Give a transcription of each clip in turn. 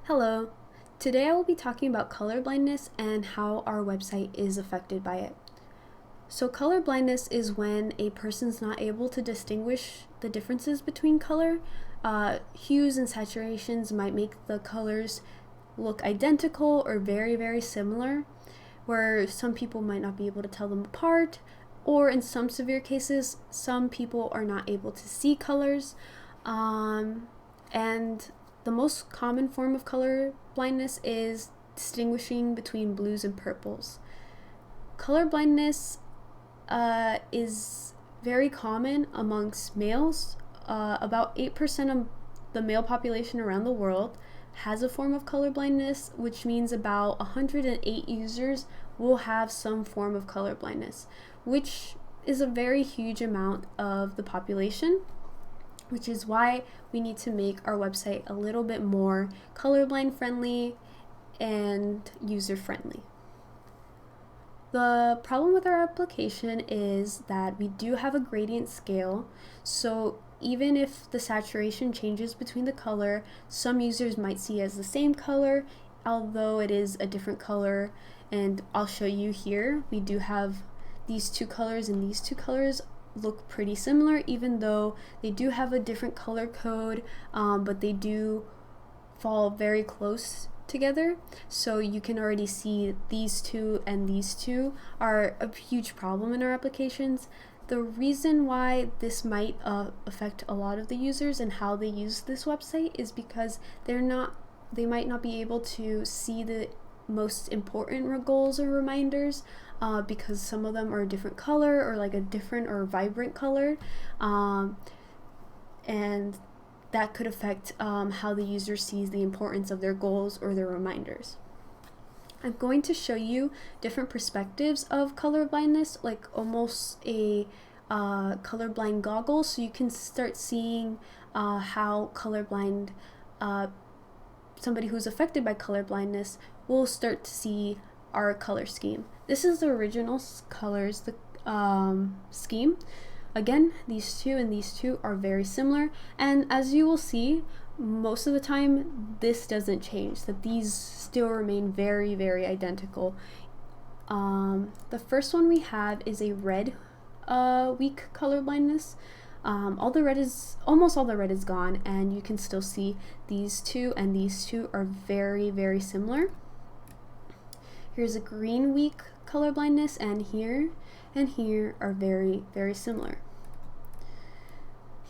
Hello. Today I will be talking about color blindness and how our website is affected by it. So color blindness is when a person's not able to distinguish the differences between color. Hues and saturations might make the colors look identical or very similar, where some people might not be able to tell them apart, or in some severe cases, some people are not able to see colors. And the most common form of color blindness is distinguishing between blues and purples. Color blindness is very common amongst males. About 8% of the male population around the world has a form of color blindness, which means about 108 users will have some form of color blindness, which is a very huge amount of the population, which is why we need to make our website a little bit more colorblind friendly and user friendly. The problem with our application is that we do have a gradient scale, so even if the saturation changes between the color, some users might see it as the same color, although it is a different color. And I'll show you here, we do have these two colors, and these two colors look pretty similar, even though they do have a different color code, but they do fall very close together. So you can already see these two and these two are a huge problem in our applications. The reason why this might affect a lot of the users and how they use this website is because they might not be able to see the most important goals or reminders, because some of them are a different color or like a different or vibrant color, and that could affect how the user sees the importance of their goals or their reminders. I'm going to show you different perspectives of color blindness, like almost a colorblind goggle, so you can start seeing how colorblind somebody who's affected by color blindness will start to see our color scheme. This is the original colors, the scheme. Again, these two and these two are very similar, and as you will see, most of the time this doesn't change, that these still remain very identical. The first one we have is a red weak color blindness. Almost all the red is gone, and you can still see these two and these two are very similar. Here's a green weak color blindness, and here are very similar.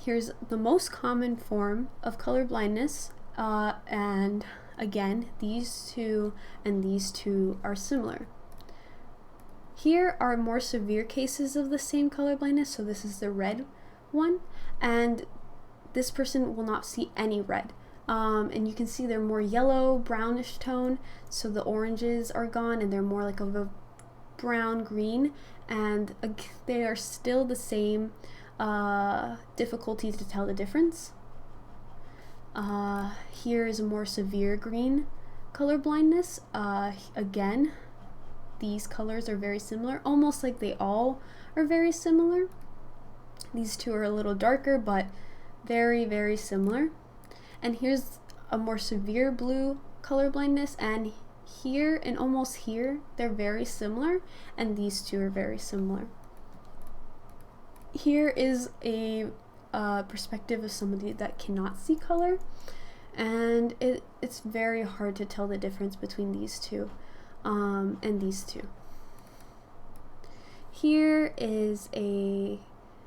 Here's the most common form of color blindness, and again, these two and these two are similar. Here are more severe cases of the same color blindness, so this is the red one, and this person will not see any red. And you can see they're more yellow, brownish tone, so the oranges are gone and they're more like of a brown green, and they are still the same difficulty to tell the difference. Here is a more severe green color blindness. Again, these colors are very similar, almost like they all are very similar. These two are a little darker, but very similar. And here's a more severe blue color blindness, and here and almost here they're very similar, and these two are very similar. Here is a perspective of somebody that cannot see color, and it's very hard to tell the difference between these two and these two. Here is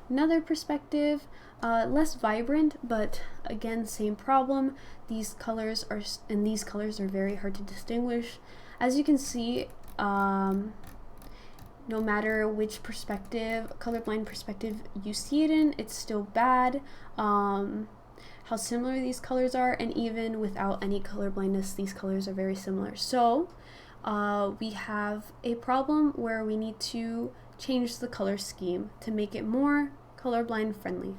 another perspective, less vibrant, but again, same problem. These colors are very hard to distinguish. As you can see, no matter which perspective, colorblind perspective you see it in, it's still bad. How similar these colors are, and even without any color blindness, these colors are very similar. So we have a problem where we need to change the color scheme to make it more colorblind friendly.